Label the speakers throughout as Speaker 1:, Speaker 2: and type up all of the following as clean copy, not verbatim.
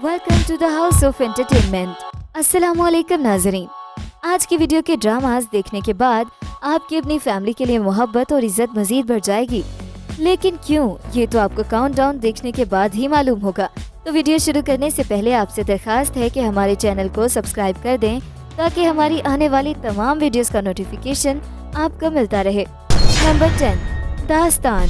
Speaker 1: Welcome to the house of entertainment. अस्सलामुअलैकुम नाज़रीन। आज की वीडियो के ड्रामास देखने के बाद आपकी अपनी फैमिली के लिए मोहब्बत और इज्जत मजीद बढ़ जाएगी। लेकिन क्यों, ये तो आपको काउंटडाउन देखने के बाद ही मालूम होगा। तो वीडियो शुरू करने से पहले आपसे दरखास्त है कि हमारे चैनल को सब्सक्राइब कर दें ताकि हमारी आने वाली तमाम वीडियोस का नोटिफिकेशन आपको मिलता रहे। नंबर 10, दास्तान।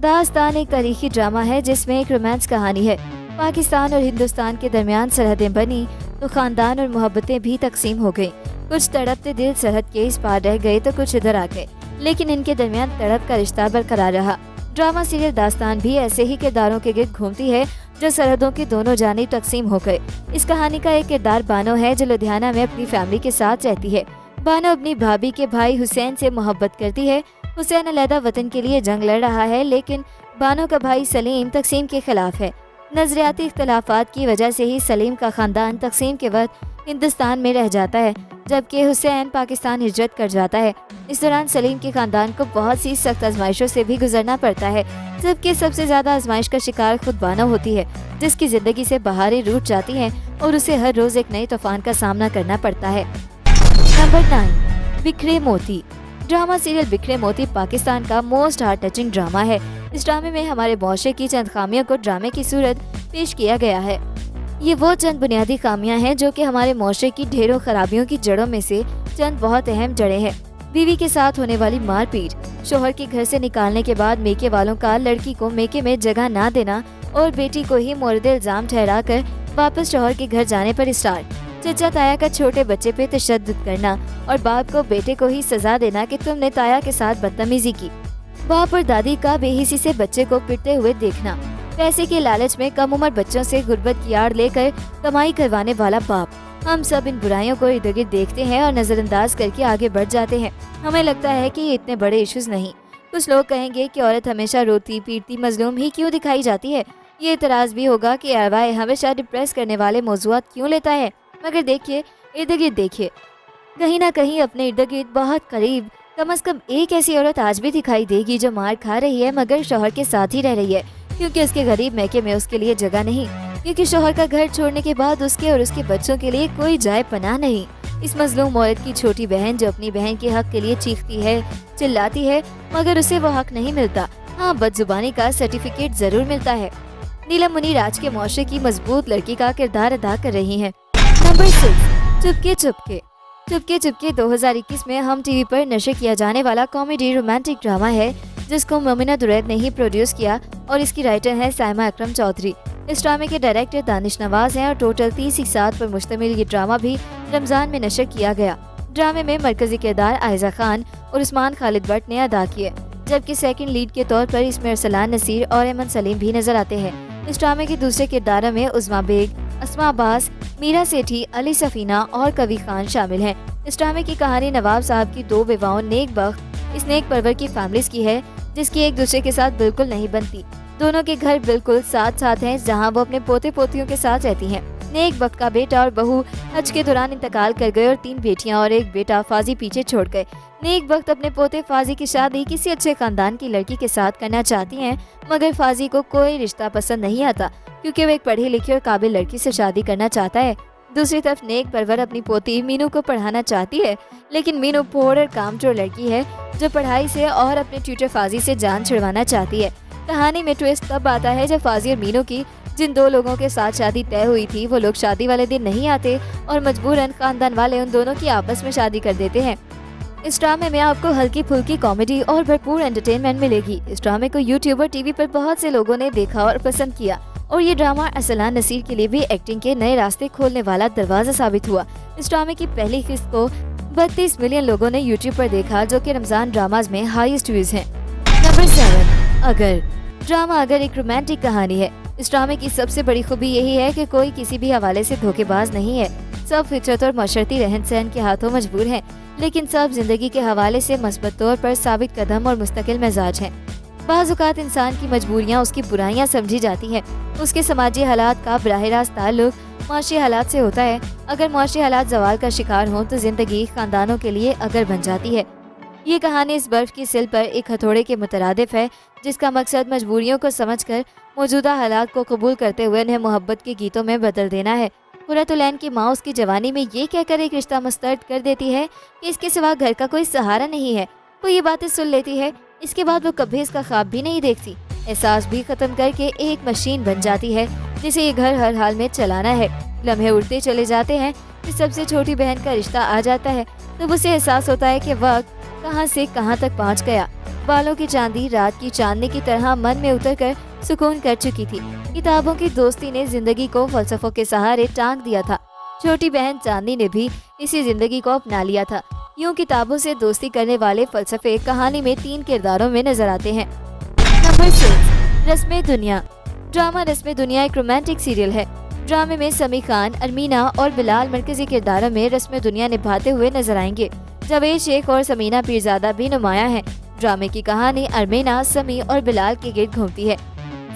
Speaker 1: दास्तान एक तारीखी ड्रामा है जिसमें एक रोमांस कहानी है। पाकिस्तान और हिंदुस्तान के दरमियान सरहदें बनी तो खानदान और मोहब्बतें भी तकसीम हो गईं। कुछ तड़पते दिल सरहद के इस पार रह गए तो कुछ इधर आ गए, लेकिन इनके दरमियान तड़प का रिश्ता बरकरार रहा। ड्रामा सीरियल दास्तान भी ऐसे ही किरदारों के गिर्द घूमती है जो सरहदों के दोनों जानिब तकसीम हो गए। इस कहानी का एक किरदार बानो है जो लुधियाना में अपनी फैमिली के साथ रहती है। बानो अपनी भाभी के भाई हुसैन से मोहब्बत करती है। हुसैन अलहदा वतन के लिए जंग लड़ रहा है, लेकिन बानो का भाई सलीम तकसीम के खिलाफ है। नजरियाती इख्तलाफात की वजह से ही सलीम का खानदान तकसीम के वक्त हिंदुस्तान में रह जाता है, जबकि हुसैन पाकिस्तान हिजरत कर जाता है। इस दौरान सलीम के खानदान को बहुत सी सख्त आजमाइशों से भी गुजरना पड़ता है, जबकि सबसे ज्यादा आजमाइश का शिकार खुद बानो होती है, जिसकी जिंदगी से बहारें रूठ जाती हैं और उसे हर रोज एक नए तूफान का सामना करना पड़ता है। नंबर 9, बिखरे मोती। ड्रामा सीरियल बिखरे मोती पाकिस्तान का मोस्ट हार्ट टचिंग ड्रामा है। इस ड्रामे में हमारे मुआशरे की चंद खामियों को ड्रामे की सूरत पेश किया गया है। ये वो चंद बुनियादी खामियां हैं जो कि हमारे मुआशरे की ढेरों खराबियों की जड़ों में से चंद बहुत अहम जड़ें हैं। बीवी के साथ होने वाली मारपीट, शोहर के घर से निकालने के बाद मेके वालों का लड़की को मेके में जगह ना देना और बेटी को ही मोर्द इल्जाम ठहरा कर वापस शोहर के घर जाने पर स्टार्ट, चचा ताया का छोटे बच्चे पे तशद्दुद करना और बाप को बेटे को ही सजा देना कि तुमने ताया के साथ बदतमीजी की, बाप और दादी का बेहिसी से बच्चे को पिटते हुए देखना, पैसे के लालच में कम उम्र बच्चों से गुर्बत की आड़ लेकर कमाई करवाने वाला बाप। हम सब इन बुराइयों को इर्द गिर्द देखते हैं और नजरअंदाज करके आगे बढ़ जाते हैं। हमें लगता है कि ये इतने बड़े इश्यूज नहीं। कुछ लोग कहेंगे कि औरत हमेशा रोती पीटती मजलूम ही क्यों दिखाई जाती है। ये इतराज भी होगा कि अरवाए हमेशा डिप्रेस करने वाले मौजूआत क्यों लेता है। मगर देखिए, इर्द गिर्द देखिए, कहीं ना कहीं अपने इर्द गिर्द बहुत करीब कम से कम एक ऐसी औरत आज भी दिखाई देगी जो मार खा रही है मगर शोहर के साथ ही रह रही है, क्योंकि उसके गरीब मैके में उसके लिए जगह नहीं, क्योंकि शोहर का घर छोड़ने के बाद उसके और उसके बच्चों के लिए कोई जाए पनाह नहीं। इस मजलूम औरत की छोटी बहन जो अपनी बहन के हक के लिए चीखती है, चिल्लाती है, मगर उसे वो हक नहीं मिलता। हाँ, बदजुबानी का सर्टिफिकेट जरूर मिलता है। नीलम मुनीर आज के मुआशरे की मजबूत लड़की का किरदार अदा कर रही है। नंबर 6, चुपके चुपके। चुपके चुपके 2021 में हम टीवी पर नशर किया जाने वाला कॉमेडी रोमांटिक ड्रामा है जिसको मोमिना दुरैद ने ही प्रोड्यूस किया और इसकी राइटर है साइमा अकरम चौधरी। इस ड्रामे के डायरेक्टर दानिश नवाज हैं और टोटल 30 एपिसोड पर मुश्तमिल ये ड्रामा भी रमजान में नशर किया गया। ड्रामे में मरकजी किरदार आयजा खान और उस्मान खालिद भट्ट ने अदा किए, जबकि सेकंड लीड के तौर पर इसमें अरसलान नसीर और एमन सलीम भी नजर आते हैं। इस ड्रामे के दूसरे किरदारों में उज़मा बेग, अस्मा अब्बास, मीरा सेठी, अली सफीना और कवी खान शामिल हैं। इस ड्रामे की कहानी नवाब साहब की दो बेवाओं नेक बख्त इस नेक परवर की फैमिलीज की है जिसकी एक दूसरे के साथ बिल्कुल नहीं बनती। दोनों के घर बिल्कुल साथ साथ हैं जहां वो अपने पोते पोतियों के साथ रहती हैं। नेक बख्त का बेटा और बहू हज के दौरान इंतकाल कर गए और 3 बेटियां और एक बेटा फाजी पीछे छोड़ गए। नेक बख्त अपने पोते फाजी की शादी किसी अच्छे खानदान की लड़की के साथ करना चाहती हैं, मगर फाजी को कोई रिश्ता पसंद नहीं आता क्योंकि वो एक पढ़ी लिखी और काबिल लड़की से शादी करना चाहता है। दूसरी तरफ नेक परवर अपनी पोती मीनू को पढ़ाना चाहती है, लेकिन मीनू पोर और कामचोर लड़की है जो पढ़ाई से और अपने ट्यूटर फाजी से जान छुड़वाना चाहती है। कहानी में ट्विस्ट तब आता है जब फाजी और मीनू की जिन 2 लोगों के साथ शादी तय हुई थी वो लोग शादी वाले दिन नहीं आते और मजबूरन खानदान वाले उन दोनों की आपस में शादी कर देते हैं। इस ड्रामे में आपको हल्की फुल्की कॉमेडी और भरपूर एंटरटेनमेंट मिलेगी। इस ड्रामे को यूट्यूब और टीवी पर बहुत से लोगों ने देखा और पसंद किया और ये ड्रामा अरसलान नसीर के लिए भी एक्टिंग के नए रास्ते खोलने वाला दरवाजा साबित हुआ। इस ड्रामे की पहली किस्त को 32 मिलियन लोगों ने यूट्यूब पर देखा, जो कि रमजान ड्रामाज में हाईएस्ट व्यूज हैं। नंबर 7, अगर। ड्रामा अगर एक रोमांटिक कहानी है। इस ड्रामे की सबसे बड़ी खूबी यही है कि कोई किसी भी हवाले से धोखेबाज नहीं है। सब फितरत और माशरती रहन सहन के हाथों मजबूर हैं, लेकिन सब जिंदगी के हवाले से मस्बत तौर पर साबित कदम और मुस्तकिल मिजाज हैं। बाज़ औक़ात इंसान की मजबूरियाँ उसकी बुराइयाँ समझी जाती हैं। उसके समाजी हालात का बराह रास्त ताल्लुक माशी हालात से होता है। अगर माशी हालात ज़वाल का शिकार हों तो ज़िंदगी खानदानों के लिए अगर बन जाती है। ये कहानी इस बर्फ की सिल पर एक हथौड़े के मुतरादिफ है, जिसका मकसद मजबूरियों को समझकर मौजूदा हालात को कबूल करते हुए उन्हें मोहब्बत के गीतों में बदल देना है। कुर्रतुलैन की माँ उसकी जवानी में ये कहकर एक रिश्ता मुस्तरद कर देती है कि इसके सिवा घर का कोई सहारा नहीं है। वो ये बातें सुन लेती है। इसके बाद वो कभी इसका ख्वाब भी नहीं देखती। एहसास भी खत्म करके एक मशीन बन जाती है जिसे ये घर हर हाल में चलाना है। लम्हे उड़ते चले जाते हैं कि सबसे छोटी बहन का रिश्ता आ जाता है। तब उसे एहसास होता है कि वक्त कहाँ से कहाँ तक पहुँच गया। बालों की चांदी रात की चांदनी की तरह मन में उतरकर सुकून कर चुकी थी। किताबों की दोस्ती ने जिंदगी को फलसफों के सहारे टांग दिया था। छोटी बहन चांदनी ने भी इसी जिंदगी को अपना लिया था। यूं किताबों से दोस्ती करने वाले फलसफे कहानी में 3 किरदारों में नजर आते हैं। नंबर 6, रस्में दुनिया। ड्रामा रस्में दुनिया एक रोमांटिक सीरियल है। ड्रामे में समी खान, अरमीना और बिलाल मरकजी किरदारों में रस्में दुनिया निभाते हुए नजर आएंगे। जावेद शेख और समीना पीरजादा भी नुमाया हैं। ड्रामे की कहानी अरमीना, समी और बिलाल के गिर्द घूमती है।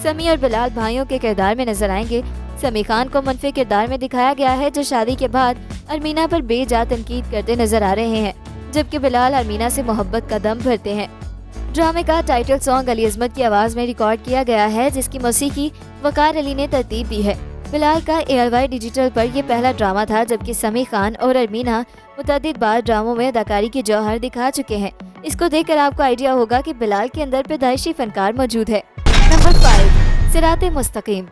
Speaker 1: समी और बिलाल भाइयों के किरदार में नजर आएंगे। समी खान को मनफी किरदार में दिखाया गया है, जो शादी के बाद अरमीना पर बेजा तनकीद करते नजर आ रहे हैं, जबकि बिलाल अरमीना से मोहब्बत का दम भरते हैं। ड्रामे का टाइटल सॉन्ग अली अजमत की आवाज में रिकॉर्ड किया गया है, जिसकी मौसीकी वकार अली ने तरतीब दी है। बिलाल का ARY डिजिटल पर यह पहला ड्रामा था, जबकि समी खान और अरमीना मुतअद्दिद बार ड्रामों में अदाकारी की जौहर दिखा चुके हैं। इसको देखकर आपको आइडिया होगा कि बिलाल के अंदर पैदाइशी फनकार मौजूद है। नंबर 5, सिराते मुस्तकीम।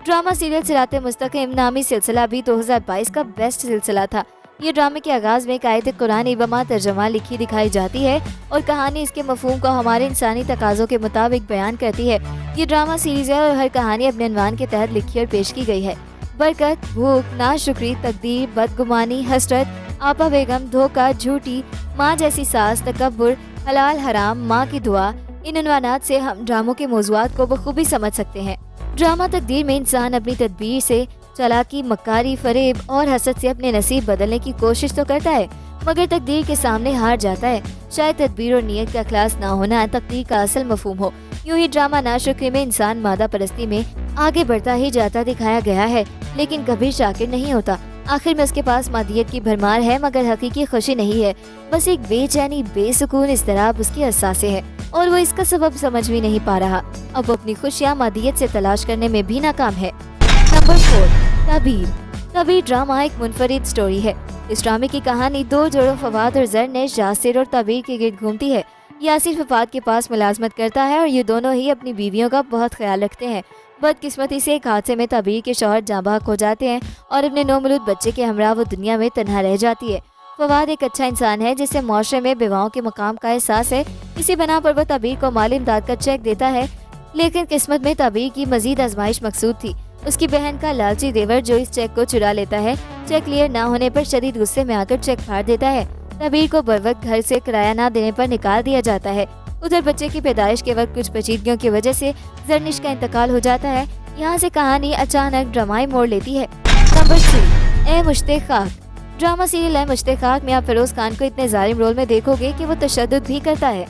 Speaker 1: ड्रामा सीरियल सिराते मुस्तकीम नामी सिलसिला भी 2022 का बेस्ट सिलसिला था। ये ड्रामे के आगाज में एक आयत कुरानी बमा तर्जुमा लिखी दिखाई जाती है और कहानी इसके मफहूम को हमारे इंसानी तकाज़ों के मुताबिक बयान करती है। ये ड्रामा सीरीज है और हर कहानी अपने अनवान के तहत लिखी और पेश की गई है। बरकत, भूख, नाशुक्री, तकदीर, बदगुमानी, हसरत, आपा बेगम, धोखा, झूठी, माँ जैसी सास, तकब्बुर, हलाल हराम, माँ की दुआ, इन उन्वानात से हम ड्रामों के मौज़ूआत को बखूबी समझ सकते हैं। ड्रामा तकदीर में इंसान अपनी तदबीर से चालाकी, मक्कारी, फरेब और हसद से अपने नसीब बदलने की कोशिश तो करता है, मगर तकदीर के सामने हार जाता है। शायद तदबीर और नीयत का इखलास ना होना तकदीर का असल मफहूम हो। यूं ही ड्रामा नाशुक्री में इंसान मादा परस्ती में आगे बढ़ता ही जाता दिखाया गया है, लेकिन कभी शाकिर नहीं होता। आखिर में उसके पास मादियत की भरमार है, मगर हकीकी खुशी नहीं है। बस एक बेचैनी, बेसुकून इज़्तिराब उसकी अहसासे है और वो इसका सबब समझ भी नहीं पा रहा। अब वो अपनी खुशियाँ मादियत से तलाश करने में भी नाकाम है। नंबर 4, तबीर। तबीर ड्रामा एक मुनफरिद स्टोरी है। इस ड्रामे की कहानी 2 जोड़ों फवाद और जरनेश, यासिर और तबीर के गिर्द घूमती है। यासिर फवाद के पास मुलाजमत करता है और ये दोनों ही अपनी बीवियों का बहुत ख्याल रखते हैं। बदकिस्मती से एक हादसे में तबीर के शौहर जाँ बहक हो जाते हैं और अपने नौमौलूद बच्चे के हमरा वो दुनिया में तन्हा रह जाती है। फवाद एक अच्छा इंसान है जिसे माशरे में बेवाओं के मकाम का एहसास है। इसी बना पर वो तबीर को माली इमदाद का चेक देता है, लेकिन किस्मत में तबीर की मजीद आजमाइश मकसूद थी। उसकी बहन का लालची देवर जो इस चेक को चुरा लेता है। चेक क्लियर ना होने पर शदीद गुस्से में आकर चेक फाड़ देता है। तबीर को बरवक्त घर से किराया ना देने पर निकाल दिया जाता है। उधर बच्चे की पैदाइश के वक्त कुछ पेचीदगियों की वजह से जरनिश का इंतकाल हो जाता है। यहाँ से कहानी अचानक ड्रामाई मोड़ लेती है। नंबर 3, ए मुश्ताक खाक। ड्रामा सीरियल ए मुश्ताक खाक में आप फिरोज खान को इतने जालिम रोल में देखोगे कि वो तशद्दुद भी करता है।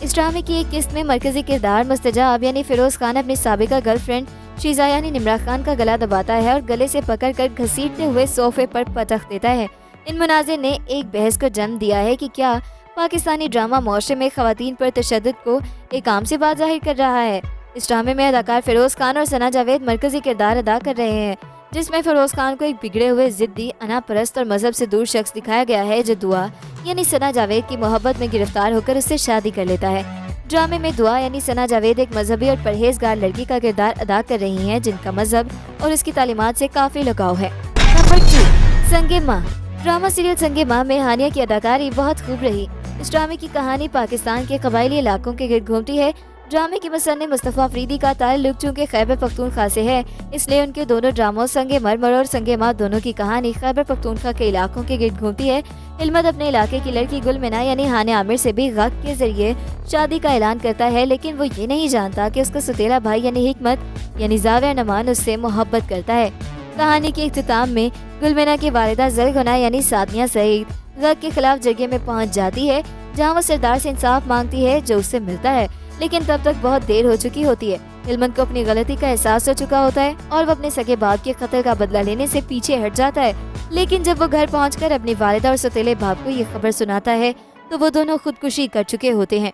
Speaker 1: इस ड्रामे की एक किस्त में मरकजी किरदार मुस्तजाब यानी फिरोज खान अपनी साबिका गर्लफ्रेंड शीजा यानी निमरा खान का गला दबाता है और गले से पकड़कर घसीटते हुए सोफे पर पटक देता है। इन मुनाजिर ने एक बहस को जन्म दिया है कि क्या पाकिस्तानी ड्रामा मुआशरे में खवातीन पर तशद्दुद को एक आम सी बात जाहिर कर रहा है। इस ड्रामे में अदाकार फिरोज खान और सना जावेद मरकजी किरदार अदा कर रहे हैं, जिसमें फिरोज खान को एक बिगड़े हुए जिद्दी, अनापरस्त और मजहब से दूर शख्स दिखाया गया है, जो दुआ यानी सना जावेद की मोहब्बत में गिरफ्तार होकर उससे शादी कर लेता है। ड्रामे में दुआ यानी सना जावेद एक मजहबी और परहेजगार लड़की का किरदार अदा कर रही हैं, जिनका मजहब और उसकी तालीमात से काफी लगाव है। नंबर 2, संगे माँ। ड्रामा सीरियल संगे माँ में हानिया की अदाकारी बहुत खूब रही। इस ड्रामे की कहानी पाकिस्तान के कबायली इलाकों के गिर्द घूमती है। ड्रामे की मुसन्निफ मुस्तफ़ा अफरीदी का ताल्लुक चूँकि खैबर पख्तूनख्वा से है, इसलिए उनके दोनों ड्रामों संगे मरमर और संगे माँ दोनों की कहानी खैबर पख्तूनख्वा के इलाकों के गिर्द घूमती है। हिलमत अपने इलाके की लड़की गुलमिना यानी हाने आमिर से भी गक के जरिए शादी का ऐलान करता है, लेकिन वो ये नहीं जानता कि उसका सुतेला भाई यानी हिकमत यानी जाविया नमान उससे मोहब्बत करता है। कहानी के इख्तिताम में गुलमिना की वालिदा ज़रगुना यानी सादनिया सईद गक के खिलाफ जगह में पहुंच जाती है, जहां वो सरदार से इंसाफ मांगती है जो उससे मिलता है, लेकिन तब तक बहुत देर हो चुकी होती है। हिलमत को अपनी गलती का एहसास हो चुका होता है और वो अपने सगे बाप के कत्ल का बदला लेने से पीछे हट जाता है। लेकिन जब वो घर पहुंचकर अपनी वालिदा और सौतेले बाप को ये खबर सुनाता है, तो वो दोनों खुदकुशी कर चुके होते हैं।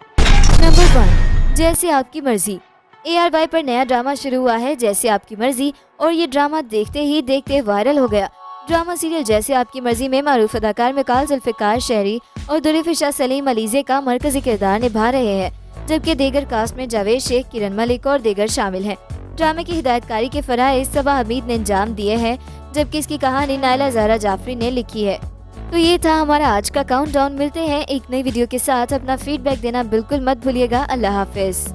Speaker 1: नंबर 1, जैसे आपकी मर्जी। ARY पर नया ड्रामा शुरू हुआ है, जैसे आपकी मर्जी, और ये ड्रामा देखते ही देखते वायरल हो गया। ड्रामा सीरियल जैसे आपकी मर्जी में मारूफ अदाकार मिकाल जुल्फिकार शहरी और दुरीफिशा सलीम अलीज़े का मरकजी किरदार निभा रहे हैं, जबकि दीगर कास्ट में जावेद शेख, किरण मलिक और दीगर शामिल हैं। ड्रामे की हिदायतकारी के फराइज़ सबा हमीद ने अंजाम दिए हैं, जबकि इसकी कहानी नायला ज़हरा जाफरी ने लिखी है। तो ये था हमारा आज का काउंटडाउन। मिलते हैं एक नई वीडियो के साथ। अपना फीडबैक देना बिल्कुल मत भूलिएगा। अल्लाह हाफिज़।